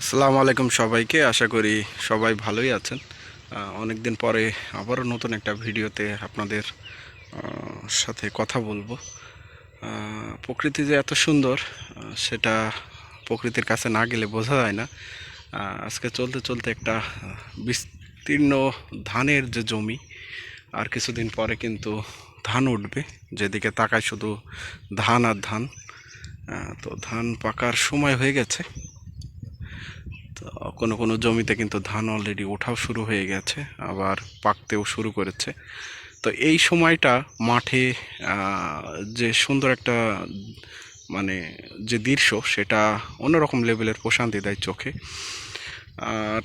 আসসালামু আলাইকুম সবাইকে। আশা করি সবাই ভালোই আছেন। অনেক দিন পরে আবারও নতুন একটা ভিডিওতে আপনাদের সাথে কথা বলবো। প্রকৃতি যে এত সুন্দর সেটা প্রকৃতির কাছে না গেলে বোঝা যায় না। আজকে চলতে চলতে একটা বিস্তীর্ণ ধানের যে জমি, আর কিছুদিন পরে কিন্তু ধান উঠবে। যেদিকে তাকায় শুধু ধান আর ধান। তো ধান পাকার সময় হয়ে গেছে। তো কোনো কোনো জমিতে কিন্তু ধান অলরেডি ওঠাও শুরু হয়ে গেছে, আবার পাকতেও শুরু করেছে। তো এই সময়টা মাঠে যে সুন্দর একটা মানে যে দৃশ্য, সেটা অন্যরকম লেভেলের প্রশান্তি দেয় চোখে, আর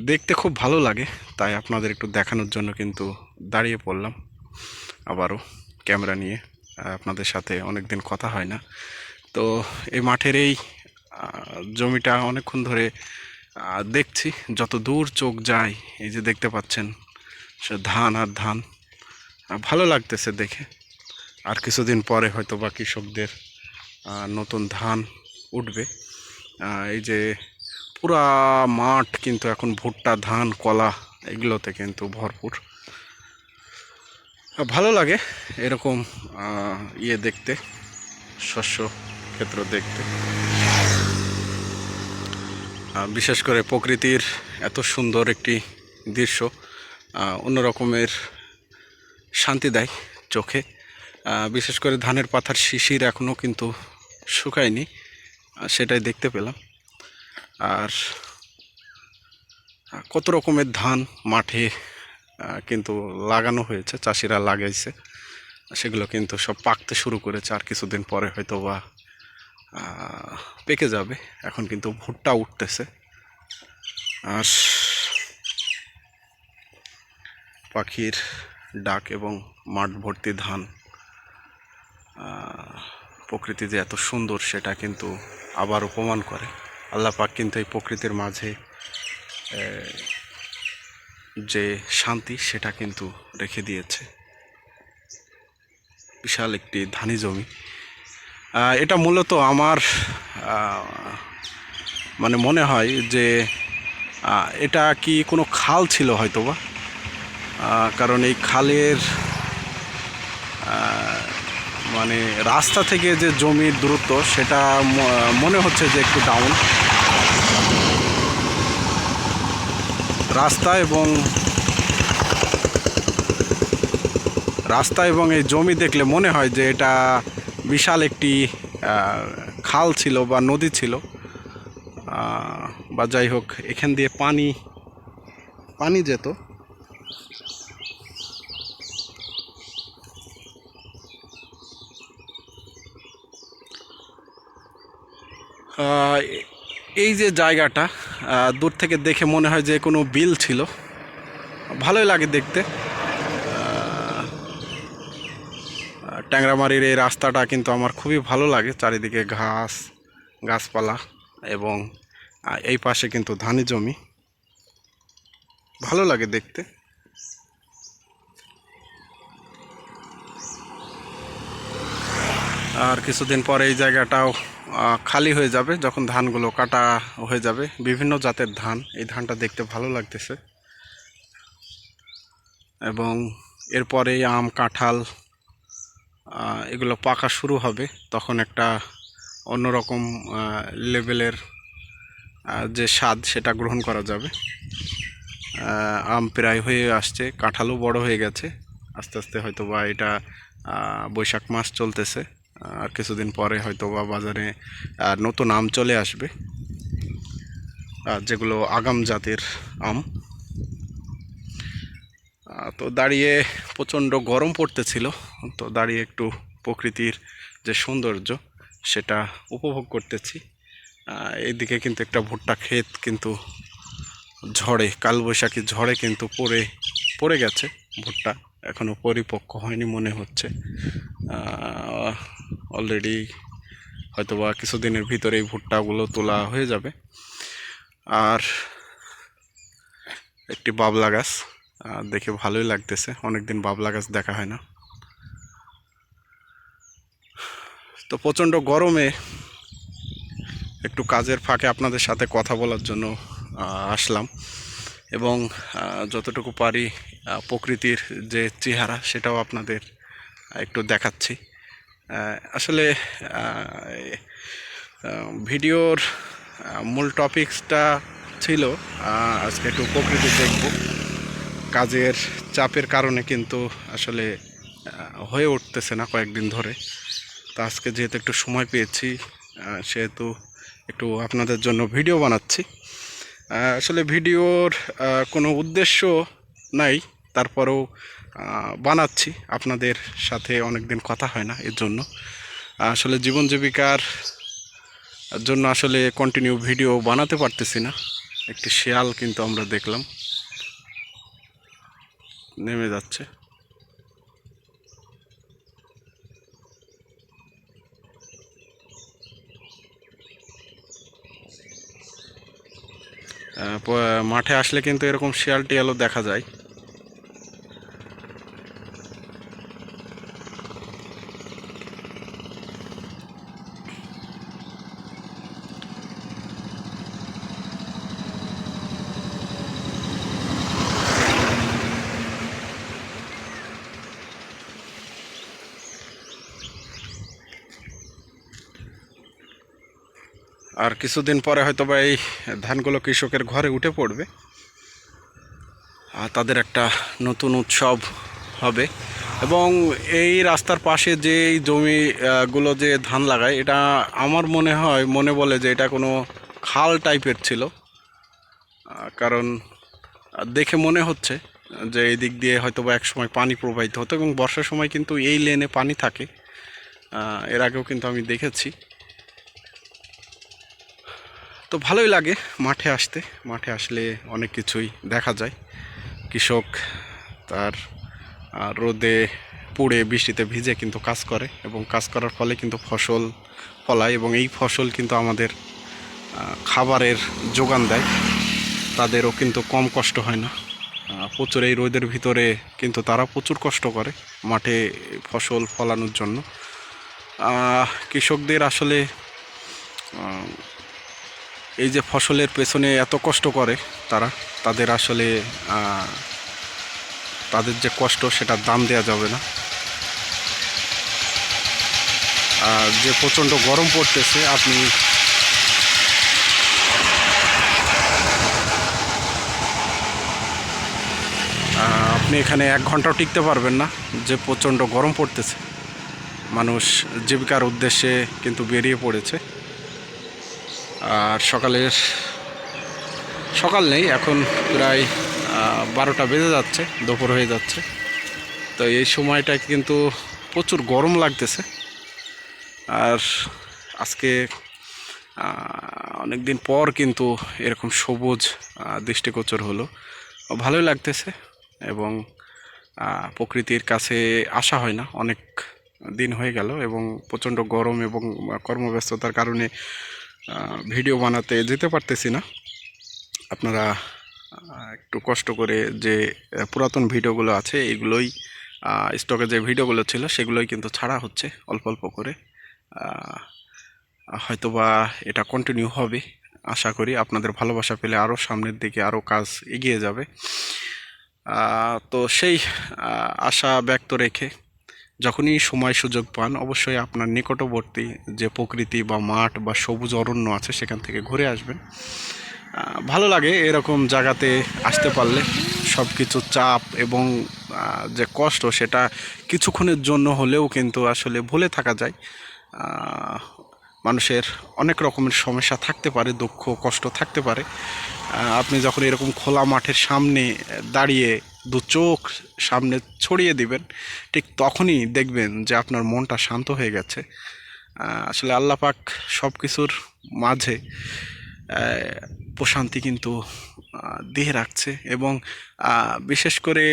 দেখতে খুব ভালো লাগে। তাই আপনাদের একটু দেখানোর জন্য কিন্তু দাঁড়িয়ে পড়লাম আবারও ক্যামেরা নিয়ে। আপনাদের সাথে অনেক দিন কথা হয় না। তো এই মাঠের এই জমিটা অনেকক্ষণ ধরে দেখছি, যত দূর চোখ যায় এই যে দেখতে পাচ্ছেন সে ধান আর ধান। ভালো লাগতেছে দেখে। আর কিছুদিন পরে হয়তো বা কৃষকদের নতুন ধান উঠবে। এই যে পুরা মাঠ কিন্তু এখন ভুট্টা, ধান, কলা এগুলোতে কিন্তু ভরপুর। ভালো লাগে এরকম দেখতে, শস্য ক্ষেত্র দেখতে। বিশেষ করে প্রকৃতির এত সুন্দর একটি দৃশ্য অন্য রকমের শান্তি দেয় চোখে। বিশেষ করে ধানের পাতার শিশির এখনও কিন্তু শুকায়নি, সেটাই দেখতে পেলাম। আর কত রকমের ধান মাঠে কিন্তু লাগানো হয়েছে, চাষিরা লাগাইছে, সেগুলো কিন্তু সব পাকতে শুরু করেছে। আর কিছুদিন পরে হয়তো বা পেকে যাবে। এখন কিন্তু ভুট্টা উঠতেছে, আর পাখির ডাক এবং মাঠ ভর্তি ধান। প্রকৃতি যে এত সুন্দর সেটা কিন্তু আবার প্রমাণ করে। আল্লাহ পাক কিন্তু এই প্রকৃতির মাঝে যে শান্তি সেটা কিন্তু রেখে দিয়েছে। বিশাল একটি ধানি জমি। এটা মূলত আমার মানে মনে হয় যে এটা কি কোনো খাল ছিল হয়তোবা। কারণ এই খালের মানে রাস্তা থেকে যে জমির দূরত্ব, সেটা মনে হচ্ছে যে একটু ডাউন। রাস্তা এবং এই জমি দেখলে মনে হয় যে এটা বিশাল একটি খাল ছিল বা নদী ছিল, বা যাই হোক, এখান দিয়ে পানি পানি যেত। এই যে জায়গাটা দূর থেকে দেখে মনে হয় যে কোনো বিল ছিল। ভালোই লাগে দেখতে। ট্যাংরামারির এই রাস্তাটা কিন্তু আমার খুবই ভালো লাগে। চারিদিকে ঘাস, গাছপালা, এবং এই পাশে কিন্তু ধানি জমি। ভালো লাগে দেখতে। আর কিছুদিন পরে এই জায়গাটাও খালি হয়ে যাবে, যখন ধানগুলো কাটা হয়ে যাবে। বিভিন্ন জাতের ধান, এই ধানটা দেখতে ভালো লাগতেছে। এবং এরপরে আম, কাঁঠাল এগুলো পাকা শুরু হবে। তখন একটা অন্যরকম লেভেলের যে স্বাদ, সেটা গ্রহণ করা যাবে। আম প্রায় হয়ে আসছে, কাঁঠালও বড় হয়ে গেছে আস্তে আস্তে। হয়তো বা এটা বৈশাখ মাস চলতেছে, আর কিছুদিন পরে হয়তো বা বাজারে নতুন আম চলে আসবে, যেগুলো আগাম জাতের আম। তো দাঁড়িয়ে প্রচণ্ড গরম পড়তেছিল, তো দাঁড়িয়ে একটু প্রকৃতির যে সৌন্দর্য সেটা উপভোগ করতেছি। এইদিকে কিন্তু একটা ভুট্টা ক্ষেত কিন্তু ঝড়ে, কালবৈশাখী ঝড়ে কিন্তু পড়ে গেছে ভুট্টা। এখনও পরিপক্ক হয়নি মনে হচ্ছে। অলরেডি হয়তোবা কিছুদিনের ভিতরে এই ভুট্টাগুলো তোলা হয়ে যাবে। আর একটি বাবলা গাছ দেখে ভালোই লাগতেছে, অনেকদিন বাবলা গাছ দেখা হয় না। তো প্রচণ্ড গরমে একটু কাজের ফাঁকে আপনাদের সাথে কথা বলার জন্য আসলাম এবং যতটুকু পারি প্রকৃতির যে চেহারা সেটাও আপনাদের একটু দেখাচ্ছি। আসলে ভিডিওর মূল টপিকসটা ছিল আজকে একটু প্রকৃতি দেখব। কাজের চাপের কারণে কিন্তু আসলে হয়ে উঠতেছে না কয়েকদিন ধরে। তো আজকে যেহেতু একটু সময় পেয়েছি সেহেতু একটু আপনাদের জন্য ভিডিও বানাচ্ছি। আসলে ভিডিওর কোনো উদ্দেশ্য নাই, তারপরেও বানাচ্ছি। আপনাদের সাথে অনেক দিন কথা হয় না, এর জন্য আসলে জীবন জীবিকার জন্য আসলে কন্টিনিউ ভিডিও বানাতে পারতেছি না। একটি শেয়াল কিন্তু আমরা দেখলাম নেমে যাচ্ছে। মাঠে আসলে কিন্তু এরকম শিয়াল টিয়ালও দেখা যায়। আর কিছুদিন পরে হয়তো বা এই ধানগুলো কৃষকের ঘরে উঠে পড়বে, আর তাদের একটা নতুন উৎসব হবে। এবং এই রাস্তার পাশে যে জমিগুলো যে ধান লাগায়, এটা আমার মনে বলে যে এটা কোনো খাল টাইপের ছিল, কারণ দেখে মনে হচ্ছে যে এই দিক দিয়ে হয়তো বা একসময় পানি প্রবাহিত হতো এবং বর্ষার সময় কিন্তু এই লেনে পানি থাকে। এর আগেও কিন্তু আমি দেখেছি। তো ভালোই লাগে মাঠে আসতে। মাঠে আসলে অনেক কিছুই দেখা যায়। কৃষক তার রোদে পুড়ে বৃষ্টিতে ভিজে কিন্তু কাজ করে এবং কাজ করার ফলে কিন্তু ফসল ফলায় এবং এই ফসল কিন্তু আমাদের খাবারের যোগান দেয়। তাদেরও কিন্তু কম কষ্ট হয় না। প্রচুর এই রোদের ভিতরে কিন্তু তারা প্রচুর কষ্ট করে মাঠে ফসল ফলানোর জন্য। কৃষকদের আসলে এই যে ফসলের পেছনে এত কষ্ট করে তারা, তাদের আসলে তাদের যে কষ্ট সেটার দাম দেওয়া যাবে না। যে প্রচণ্ড গরম পড়তেছে, আপনি এখানে 1 ঘন্টাও টিকতে পারবেন না, যে প্রচণ্ড গরম পড়তেছে। মানুষ জীবিকার উদ্দেশ্যে কিন্তু বেরিয়ে পড়েছে। আর সকাল নেই, এখন প্রায় 12টা বেজে যাচ্ছে, দুপুর হয়ে যাচ্ছে। তো এই সময়টা কিন্তু প্রচুর গরম লাগতেছে। আর আজকে অনেক দিন পর কিন্তু এরকম সবুজ দৃষ্টিগোচর হলো, ভালোই লাগতেছে। এবং প্রকৃতির কাছে আসা হয় না, অনেক দিন হয়ে গেল এবং প্রচণ্ড গরম এবং কর্মব্যস্ততার কারণে ভিডিও বানাতে যেতে পারতেছি না। আপনারা একটু কষ্ট করে যে পুরাতন ভিডিওগুলো আছে এইগুলোই, স্টকে যে ভিডিওগুলো ছিল সেগুলোই কিন্তু ছাড়া হচ্ছে অল্প অল্প করে। হয়তোবা এটা কন্টিনিউ হবে, আশা করি। আপনাদের ভালোবাসা পেলে আরও সামনের দিকে আরও কাজ এগিয়ে যাবে। তো সেই আশা ব্যক্ত রেখে যখনই সময় সুযোগ পান অবশ্যই আপনার নিকটবর্তী যে প্রকৃতি বা মাঠ বা সবুজ অরণ্য আছে সেখান থেকে ঘুরে আসবেন। ভালো লাগে এরকম জায়গাতে আসতে পারলে। সব কিছু চাপ এবং যে কষ্ট সেটা কিছুক্ষণের জন্য হলেও কিন্তু আসলে ভুলে থাকা যায়। মানুষের অনেক রকমের সমস্যা থাকতে পারে, দুঃখ কষ্ট থাকতে পারে। আপনি যখন এরকম খোলা মাঠের সামনে দাঁড়িয়ে দু চোখ সামনে ছড়িয়ে দিবেন, ঠিক তখনই দেখবেন যে আপনার মনটা শান্ত হয়ে গেছে। আসলে আল্লাহ পাক সব কিছুর মাঝে প্রশান্তি কিন্তু দিয়ে রাখছে। এবং বিশেষ করে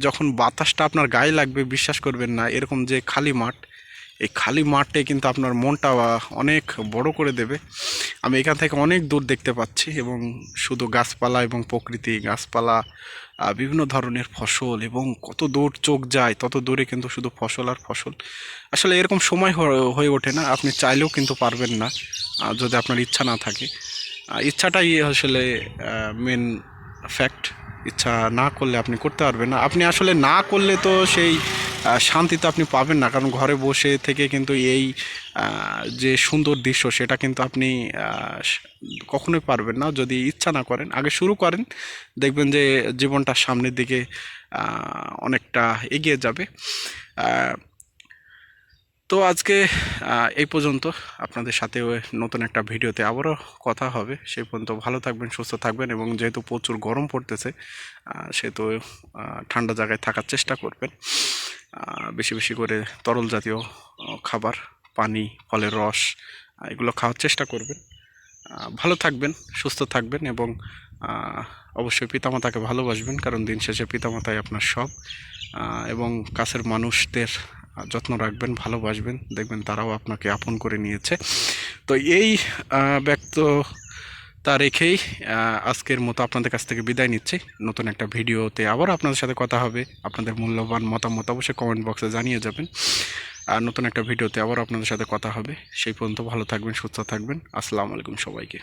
যখন বাতাসটা আপনার গায়ে লাগবে, বিশ্বাস করবেন না, এরকম যে খালি মাঠ, এই খালি মাঠে কিন্তু আপনার মনটা অনেক বড় করে দেবে। আমি এখান থেকে অনেক দূর দেখতে পাচ্ছি এবং শুধু গাছপালা এবং প্রকৃতি, গাছপালা বিভিন্ন ধরনের ফসল, এবং কত দূর চোখ যায় তত দূরে কিন্তু শুধু ফসল আর ফসল। আসলে এরকম সময় হয়ে ওঠে না, আপনি চাইলেও কিন্তু পারবেন না যদি আপনার ইচ্ছা না থাকে। ইচ্ছাটাই আসলে মেন ফ্যাক্ট। ইচ্ছা না করলে আপনি করতে পারবেন না। আপনি আসলে না করলে তো সেই শান্তি তো আপনি পাবেন না, কারণ ঘরে বসে থেকে কিন্তু এই যে সুন্দর দৃশ্য সেটা কিন্তু আপনি কখনোই পারবেন না যদি ইচ্ছা না করেন। আগে শুরু করেন, দেখবেন যে জীবনটা সামনের দিকে অনেকটা এগিয়ে যাবে। তো আজকে এই পর্যন্ত। আপনাদের সাথে নতুন একটা ভিডিওতে আবারও কথা হবে। সেই পর্যন্ত ভালো থাকবেন, সুস্থ থাকবেন, এবং যেহেতু প্রচুর গরম পড়তেছে সেহেতু ঠান্ডা জায়গায় থাকার চেষ্টা করবেন। বেশি বেশি করে তরল জাতীয় খাবার, পানি, ফলের রস এগুলো খাওয়ার চেষ্টা করবেন। ভালো থাকবেন, সুস্থ থাকবেন, এবং অবশ্যই পিতামাতাকে ভালোবাসবেন, কারণ দিন শেষে পিতামাতাই আপনার সব। এবং কাছের মানুষদের যত্ন রাখবেন, ভালোবাসবেন, দেখবেন তারাও আপনাকে আপন করে নিয়েছে। তো এই ব্যক্ততা রেখেই আজকের মতো আপনাদের কাছ থেকে বিদায় নিচ্ছি। নতুন একটা ভিডিওতে আবার আপনাদের সাথে কথা হবে। আপনাদের মূল্যবান মতামত অবশ্যই কমেন্ট বক্সে জানিয়ে যাবেন। আর নতুন একটা ভিডিওতে আবার আপনাদের সাথে কথা হবে। সেই পর্যন্ত ভালো থাকবেন, সুস্থ থাকবেন। আসসালামু আলাইকুম সবাইকে।